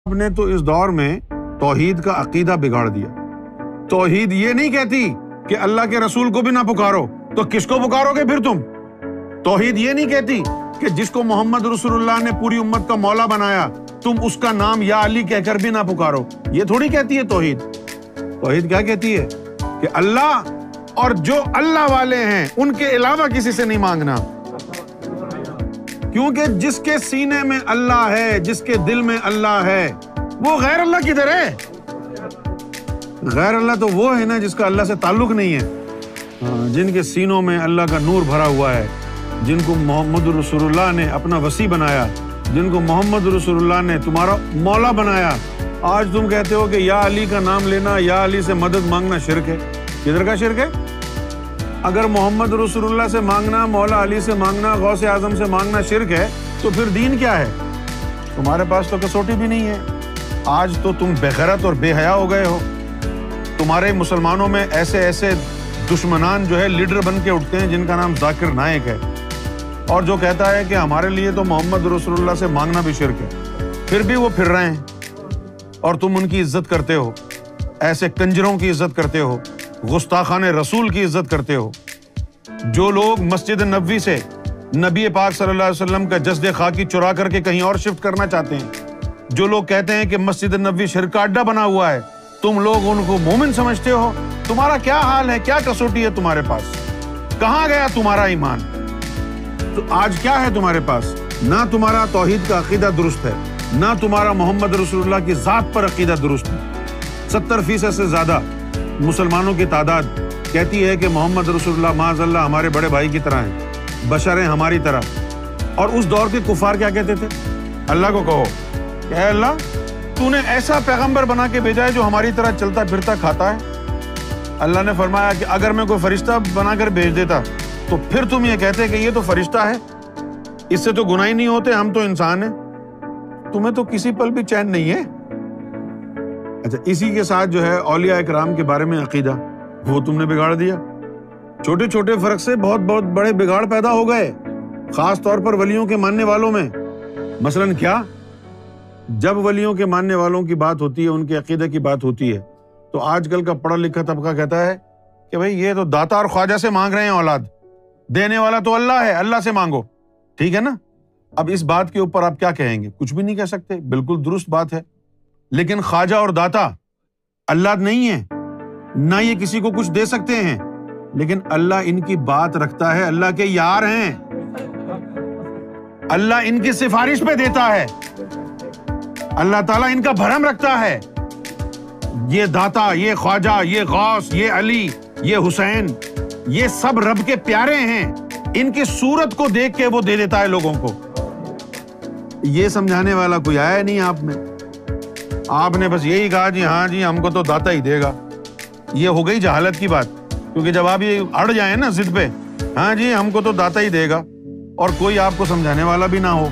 آپ نے تو اس دور میں توحید کا عقیدہ بگاڑ دیا۔ توحید یہ نہیں کہتی کہ اللہ کے رسول کو بھی نہ پکارو، تو کس کو پکارو گے پھر تم؟ توحید یہ نہیں کہتی کہ جس کو محمد رسول اللہ نے پوری امت کا مولا بنایا تم اس کا نام یا علی کہہ کر بھی نہ پکارو، یہ تھوڑی کہتی ہے توحید۔ توحید کیا کہتی ہے کہ اللہ اور جو اللہ والے ہیں ان کے علاوہ کسی سے نہیں مانگنا، کیونکہ جس کے سینے میں اللہ ہے، جس کے دل میں اللہ ہے، وہ غیر اللہ کدھر ہے؟ غیر اللہ تو وہ ہے نا جس کا اللہ سے تعلق نہیں ہے، جن کے سینوں میں اللہ کا نور بھرا ہوا ہے، جن کو محمد رسول اللہ نے اپنا وصی بنایا، جن کو محمد رسول اللہ نے تمہارا مولا بنایا۔ آج تم کہتے ہو کہ یا علی کا نام لینا، یا علی سے مدد مانگنا شرک ہے۔ کدھر کا شرک ہے؟ اگر محمد رسول اللہ سے مانگنا، مولا علی سے مانگنا، غوث اعظم سے مانگنا شرک ہے تو پھر دین کیا ہے؟ تمہارے پاس تو کسوٹی بھی نہیں ہے۔ آج تو تم بے غیرت اور بے حیا ہو گئے ہو۔ تمہارے مسلمانوں میں ایسے ایسے دشمنان جو ہے لیڈر بن کے اٹھتے ہیں جن کا نام ذاکر نائک ہے، اور جو کہتا ہے کہ ہمارے لیے تو محمد رسول اللہ سے مانگنا بھی شرک ہے، پھر بھی وہ پھر رہے ہیں اور تم ان کی عزت کرتے ہو، ایسے کنجروں کی عزت کرتے ہو، گستاخان رسول کی عزت کرتے ہو۔ جو لوگ مسجد نبوی سے نبی پاک صلی اللہ علیہ وسلم کا جسد خاکی چرا کر کے کہیں اور شفٹ کرنا چاہتے ہیں، جو لوگ کہتے ہیں کہ مسجد نبوی شرک کا اڈا بنا ہوا ہے، تم لوگ ان کو مومن سمجھتے ہو۔ تمہارا کیا حال ہے؟ کیا کسوٹی ہے تمہارے پاس؟ کہاں گیا تمہارا ایمان؟ تو آج کیا ہے تمہارے پاس؟ نہ تمہارا توحید کا عقیدہ درست ہے، نہ تمہارا محمد رسول اللہ کی ذات پر عقیدہ درست ہے۔ 70% سے زیادہ مسلمانوں کی تعداد کہتی ہے کہ محمد رسول اللہ معاذ اللہ ہمارے بڑے بھائی کی طرح ہیں، بشر ہیں ہماری طرح۔ اور اس دور کے کفار کیا کہتے تھے؟ اللہ کو کہو کہ اے اللہ تو نے ایسا پیغمبر بنا کے بھیجا ہے جو ہماری طرح چلتا پھرتا کھاتا ہے۔ اللہ نے فرمایا کہ اگر میں کوئی فرشتہ بنا کر بھیج دیتا تو پھر تم یہ کہتے کہ یہ تو فرشتہ ہے، اس سے تو گناہ ہی نہیں ہوتے، ہم تو انسان ہیں۔ تمہیں تو کسی پل بھی چین نہیں ہے۔ اچھا، اسی کے ساتھ جو ہے اولیاء اکرام کے بارے میں عقیدہ وہ تم نے بگاڑ دیا۔ چھوٹے چھوٹے فرق سے بہت بہت بڑے بگاڑ پیدا ہو گئے، خاص طور پر ولیوں کے ماننے والوں میں۔ مثلاً کیا؟ جب ولیوں کے ماننے والوں کی بات ہوتی ہے، ان کے عقیدے کی بات ہوتی ہے، تو آج کل کا پڑھا لکھا طبقہ کہتا ہے کہ بھئی یہ تو داتا اور خواجہ سے مانگ رہے ہیں اولاد، دینے والا تو اللہ ہے، اللہ سے مانگو۔ ٹھیک ہے نا؟ اب اس بات کے اوپر آپ کیا کہیں گے؟ کچھ بھی نہیں کہہ سکتے، بالکل درست بات ہے۔ لیکن خواجہ اور داتا اللہ نہیں ہے، نہ یہ کسی کو کچھ دے سکتے ہیں، لیکن اللہ ان کی بات رکھتا ہے، اللہ کے یار ہیں، اللہ ان کی سفارش پہ دیتا ہے، اللہ تعالیٰ ان کا بھرم رکھتا ہے۔ یہ داتا، یہ خواجہ، یہ غوث، یہ علی، یہ حسین، یہ سب رب کے پیارے ہیں، ان کی صورت کو دیکھ کے وہ دے دیتا ہے لوگوں کو۔ یہ سمجھانے والا کوئی آیا نہیں آپ میں، آپ نے بس یہی کہا جی ہاں جی ہم کو تو داتا ہی دے گا۔ یہ ہو گئی جہالت کی بات، کیونکہ جب آپ یہ اڑ جائیں نا ضد پہ، ہاں جی ہم کو تو داتا ہی دے گا، اور کوئی آپ کو سمجھانے والا بھی نہ ہو،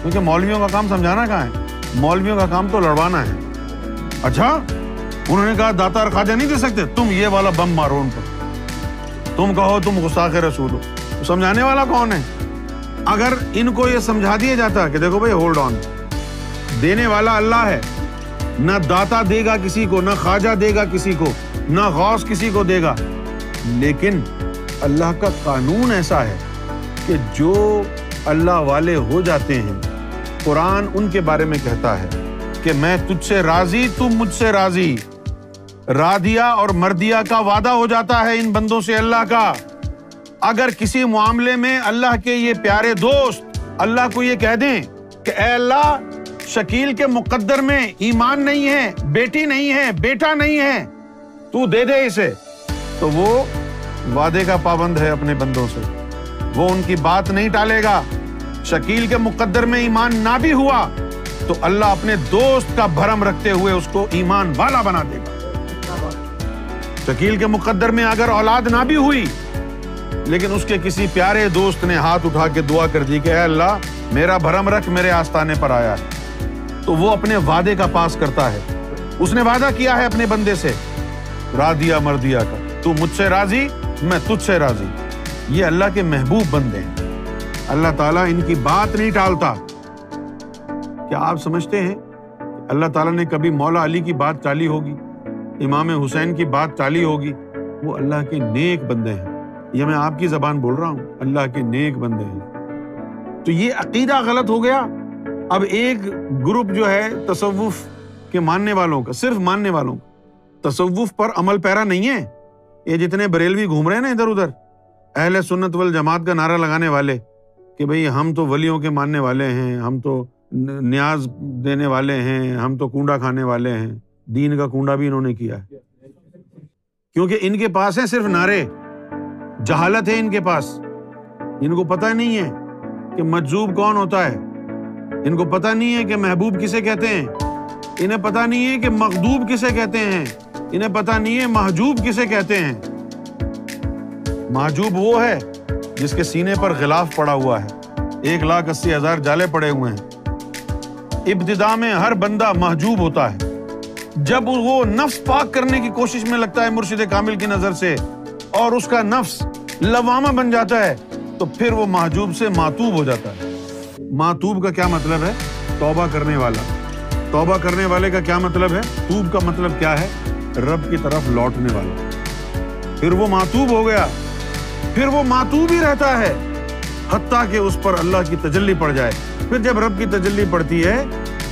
کیونکہ مولویوں کا کام سمجھانا کہاں ہے، مولویوں کا کام تو لڑوانا ہے۔ اچھا، انہوں نے کہا داتا اور خواجہ نہیں دے سکتے، تم یہ والا بم مارو ان پر، تم کہو تم گستاخ رسول ہو، تو سمجھانے والا کون ہے؟ اگر ان کو یہ سمجھا دیا جاتا کہ دیکھو بھائی ہولڈ آن، دینے والا اللہ ہے، نہ داتا دے گا کسی کو، نہ خواجہ دے گا کسی کو، نہ غوث کسی کو دے گا، لیکن اللہ کا قانون ایسا ہے کہ جو اللہ والے ہو جاتے ہیں، قرآن ان کے بارے میں کہتا ہے کہ میں تجھ سے راضی، تم مجھ سے راضی۔ رادیا اور مردیا کا وعدہ ہو جاتا ہے ان بندوں سے اللہ کا۔ اگر کسی معاملے میں اللہ کے یہ پیارے دوست اللہ کو یہ کہہ دیں کہ اے اللہ شکیل کے مقدر میں ایمان نہیں ہے، بیٹی نہیں ہے، بیٹا نہیں ہے، تو دے دے اسے، تو وہ وعدے کا پابند ہے اپنے بندوں سے، وہ ان کی بات نہیں ٹالے گا۔ شکیل کے مقدر میں ایمان نہ بھی ہوا تو اللہ اپنے دوست کا بھرم رکھتے ہوئے اس کو ایمان والا بنا دے گا۔ شکیل کے مقدر میں اگر اولاد نہ بھی ہوئی، لیکن اس کے کسی پیارے دوست نے ہاتھ اٹھا کے دعا کر دی کہ اے اللہ میرا بھرم رکھ، میرے آستانے پر آیا ہے، تو وہ اپنے وعدے کا پاس کرتا ہے۔ اس نے وعدہ کیا ہے اپنے بندے سے، رادیا مردیا کا، تو مجھ سے راضی میں تجھ سے راضی۔ یہ اللہ کے محبوب بندے ہیں، اللہ تعالیٰ ان کی بات نہیں ٹالتا۔ کیا آپ سمجھتے ہیں اللہ تعالیٰ نے کبھی مولا علی کی بات ٹالی ہوگی، امام حسین کی بات ٹالی ہوگی؟ وہ اللہ کے نیک بندے ہیں، یہ میں آپ کی زبان بول رہا ہوں، اللہ کے نیک بندے ہیں۔ تو یہ عقیدہ غلط ہو گیا۔ اب ایک گروپ جو ہے تصوف کے ماننے والوں کا، صرف ماننے والوں کا، تصوف پر عمل پیرا نہیں ہے۔ یہ جتنے بریلوی گھوم رہے ہیں نا ادھر ادھر، اہل سنت والجماعت کا نعرہ لگانے والے کہ بھئی ہم تو ولیوں کے ماننے والے ہیں، ہم تو نیاز دینے والے ہیں، ہم تو کنڈا کھانے والے ہیں، دین کا کنڈا بھی انہوں نے کیا ہے، کیونکہ ان کے پاس ہیں صرف نعرے، جہالت ہے ان کے پاس، ان کو پتہ نہیں ہے کہ مجذوب کون ہوتا ہے، ان کو پتہ نہیں ہے کہ محبوب کسے کہتے ہیں، انہیں پتہ نہیں ہے کہ مغضوب کسے کہتے ہیں، انہیں پتہ نہیں ہے محجوب کسے کہتے ہیں۔ محجوب وہ ہے جس کے سینے پر غلاف پڑا ہوا ہے، 1,80,000 جالے پڑے ہوئے ہیں۔ ابتدا میں ہر بندہ محجوب ہوتا ہے، جب وہ نفس پاک کرنے کی کوشش میں لگتا ہے مرشد کامل کی نظر سے اور اس کا نفس لوامہ بن جاتا ہے تو پھر وہ محجوب سے معتوب ہو جاتا ہے۔ معتوب کا کیا مطلب ہے؟ توبہ کرنے والا۔ توبہ کرنے والے کا کیا مطلب ہے؟ توب کا مطلب کیا ہے؟ رب کی طرف لوٹنے والا۔ پھر وہ معتوب ہو گیا، پھر وہ معتوب ہی رہتا ہے حتیٰ کہ اس پر اللہ کی تجلی پڑ جائے۔ پھر جب رب کی تجلی پڑتی ہے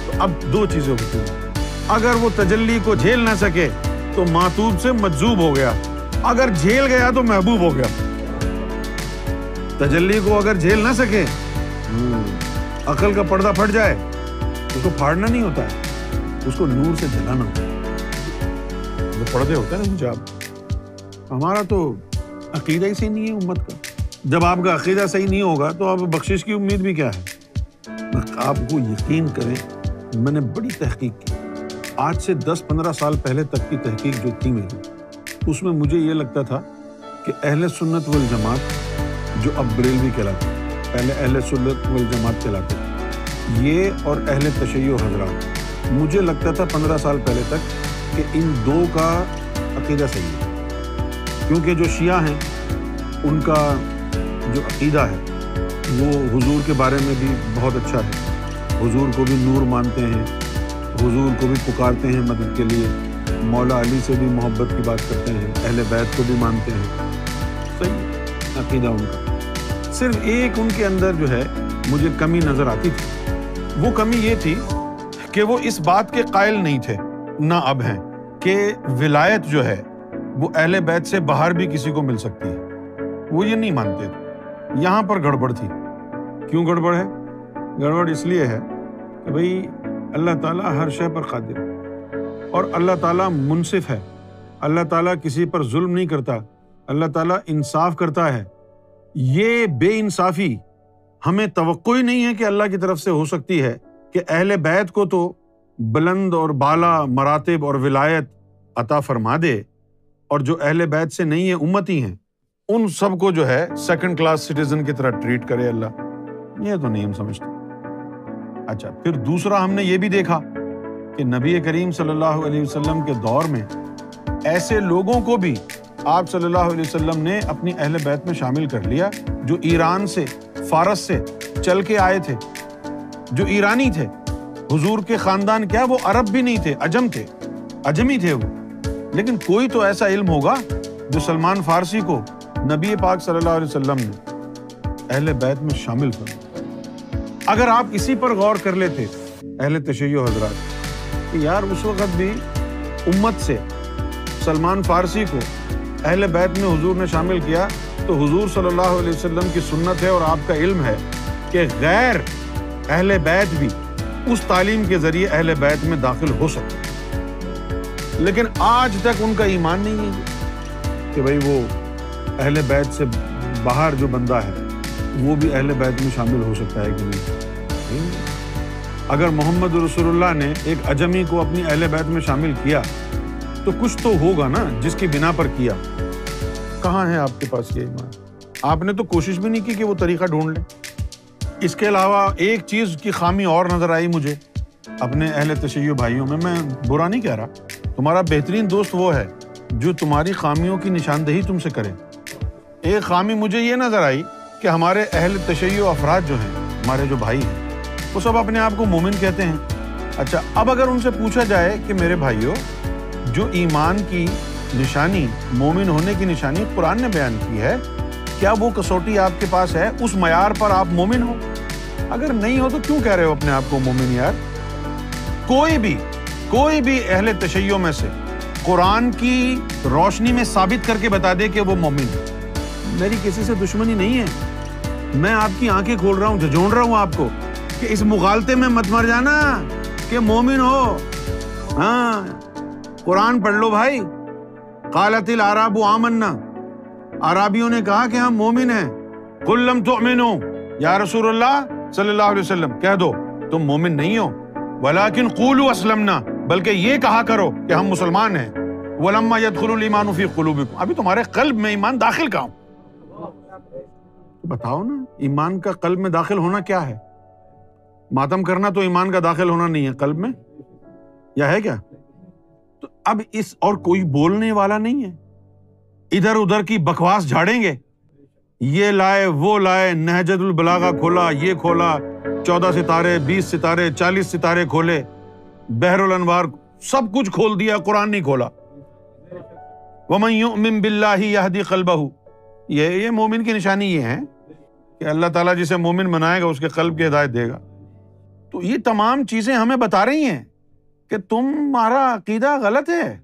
تو اب دو چیزیں ہوتی ہیں، اگر وہ تجلی کو جھیل نہ سکے تو معتوب سے مجذوب ہو گیا، اگر جھیل گیا تو محبوب ہو گیا۔ تجلی کو اگر جھیل نہ سکے، عقل کا پردہ پھٹ جائے، اس کو پھاڑنا نہیں ہوتا ہے، اس کو نور سے جلانا ہوتا ہے۔ جو پردے ہوتے ہیں نا حجاب، ہمارا تو عقیدہ ہی صحیح نہیں ہے امت کا۔ جب آپ کا عقیدہ صحیح نہیں ہوگا تو آپ بخشش کی امید بھی کیا ہے؟ آپ کو یقین کریں، میں نے بڑی تحقیق کی، آج سے 10-15 سال پہلے تک کی تحقیق جو تھی میری، اس میں مجھے یہ لگتا تھا کہ اہل سنت والجماعت جو اب بریلوی کہلاتے ہیں، پہلے اہل سنت والجماعت کہلاتے ہیں، یہ اور اہل تشیع حضرات، مجھے لگتا تھا 15 سال پہلے تک کہ ان دو کا عقیدہ صحیح ہے، کیونکہ جو شیعہ ہیں ان کا جو عقیدہ ہے وہ حضور کے بارے میں بھی بہت اچھا ہے، حضور کو بھی نور مانتے ہیں، حضور کو بھی پکارتے ہیں مدد کے لیے، مولا علی سے بھی محبت کی بات کرتے ہیں، اہل بیت کو بھی مانتے ہیں، صحیح عقیدہ ان کا۔ صرف ایک ان کے اندر جو ہے مجھے کمی نظر آتی تھی، وہ کمی یہ تھی کہ وہ اس بات کے قائل نہیں تھے، نہ اب ہیں، کہ ولایت جو ہے وہ اہل بیت سے باہر بھی کسی کو مل سکتی ہے، وہ یہ نہیں مانتے تھے۔ یہاں پر گڑبڑ تھی۔ کیوں گڑبڑ ہے؟ گڑبڑ اس لیے ہے کہ بھئی اللہ تعالیٰ ہر شے پر قادر ہے اور اللہ تعالیٰ منصف ہے، اللہ تعالیٰ کسی پر ظلم نہیں کرتا، اللہ تعالیٰ انصاف کرتا ہے۔ یہ بے انصافی ہمیں توقع ہی نہیں ہے کہ اللہ کی طرف سے ہو سکتی ہے کہ اہل بیت کو تو بلند اور بالا مراتب اور ولایت عطا فرما دے، اور جو اہل بیت سے نہیں ہیں، امتی ہیں، ان سب کو جو ہے سیکنڈ کلاس سٹیزن کی طرح ٹریٹ کرے اللہ۔ یہ تو نہیں ہم سمجھتے۔ اچھا، پھر دوسرا ہم نے یہ بھی دیکھا کہ نبی کریم صلی اللہ علیہ وسلم کے دور میں ایسے لوگوں کو بھی آپ صلی اللہ علیہ وسلم نے اپنی اہل بیت میں شامل کر لیا جو ایران سے، فارس سے چل کے آئے تھے، جو ایرانی تھے۔ حضور کے خاندان کیا، وہ عرب بھی نہیں تھے، عجم تھے، عجمی تھے وہ، لیکن کوئی تو ایسا علم ہوگا جو سلمان فارسی کو نبی پاک صلی اللہ علیہ وسلم نے اہل بیت میں شامل کر۔ اگر آپ اسی پر غور کر لیتے اہل تشیع حضرات کہ یار اس وقت بھی امت سے سلمان فارسی کو اہل بیت میں حضور نے شامل کیا، تو حضور صلی اللہ علیہ وسلم کی سنت ہے اور آپ کا علم ہے کہ غیر اہل بیت بھی اس تعلیم کے ذریعے اہل بیت میں داخل ہو سکتے، لیکن آج تک ان کا ایمان نہیں ہے کہ بھئی وہ اہل بیت سے باہر جو بندہ ہے وہ بھی اہل بیت میں شامل ہو سکتا ہے کہ نہیں۔ اگر محمد رسول اللہ نے ایک عجمی کو اپنی اہل بیت میں شامل کیا تو کچھ تو ہوگا نا جس کی بنا پر کیا۔ کہاں ہے آپ کے پاس یہ ایمان؟ آپ نے تو کوشش بھی نہیں کی کہ وہ طریقہ ڈھونڈ لیں۔ اس کے علاوہ ایک چیز کی خامی اور نظر آئی مجھے اپنے اہل تشیع بھائیوں میں برا نہیں کہہ رہا، تمہارا بہترین دوست وہ ہے جو تمہاری خامیوں کی نشاندہی تم سے کرے۔ ایک خامی مجھے یہ نظر آئی کہ ہمارے اہل تشیع افراد جو ہیں، ہمارے جو بھائی ہیں، وہ سب اپنے آپ کو مومن کہتے ہیں، اچھا، اب اگر ان سے پوچھا جائے کہ میرے بھائیو، جو ایمان کی نشانی، مومن ہونے کی نشانی قرآن نے بیان کی ہے، کیا وہ کسوٹی آپ کے پاس ہے؟ اس معیار پر آپ مومن ہو؟ اگر نہیں ہو تو کیوں کہہ رہے ہو اپنے آپ کو مومن یار؟ کوئی بھی اہل تشیع میں سے قرآن کی روشنی میں ثابت کر کے بتا دے کہ وہ مومن ہے۔ میری کسی سے دشمنی نہیں ہے، میں آپ کی آنکھیں کھول رہا ہوں، جھنجھوڑ رہا ہوں آپ کو کہ اس مغالطے میں مت مر جانا کہ مومن ہو۔ ہاں، قرآن پڑھ لو بھائی۔ قالت الاعراب آمنا، عرابیوں نے کہا کہ ہم مومن ہیں۔ قل لم تؤمنوا، یا رسول اللہ صلی اللہ علیہ وسلم کہہ دو تم مومن نہیں ہو، ولکن قولوا اسلمنا، بلکہ یہ کہا کرو کہ ہم مسلمان ہیں۔ ولما يدخل الايمان في قلوبكم، ابھی تمہارے قلب میں ایمان داخل کہاں ہو؟ بتاؤ نا، ایمان کا قلب میں داخل ہونا کیا ہے؟ ماتم کرنا تو ایمان کا داخل ہونا نہیں ہے قلب میں، یا ہے کیا؟ تو اب اس اور کوئی بولنے والا نہیں ہے، ادھر ادھر کی بکواس جھاڑیں گے، یہ لائے وہ لائے، نہجۃ البلاغہ کھولا، یہ کھولا، 14 ستارے، 20 ستارے، 40 ستارے کھولے، بحر الانوار، سب کچھ کھول دیا، قرآن نہیں کھولا۔ وَمَن يُؤْمِن بِاللَّهِ يَهْدِ قَلْبَهُ، یہ مومن کی نشانی یہ ہے کہ اللہ تعالیٰ جسے مومن بنائے گا اس کے قلب کی ہدایت دے گا۔ تو یہ تمام چیزیں ہمیں بتا رہی ہیں کہ تمہارا عقیدہ غلط ہے۔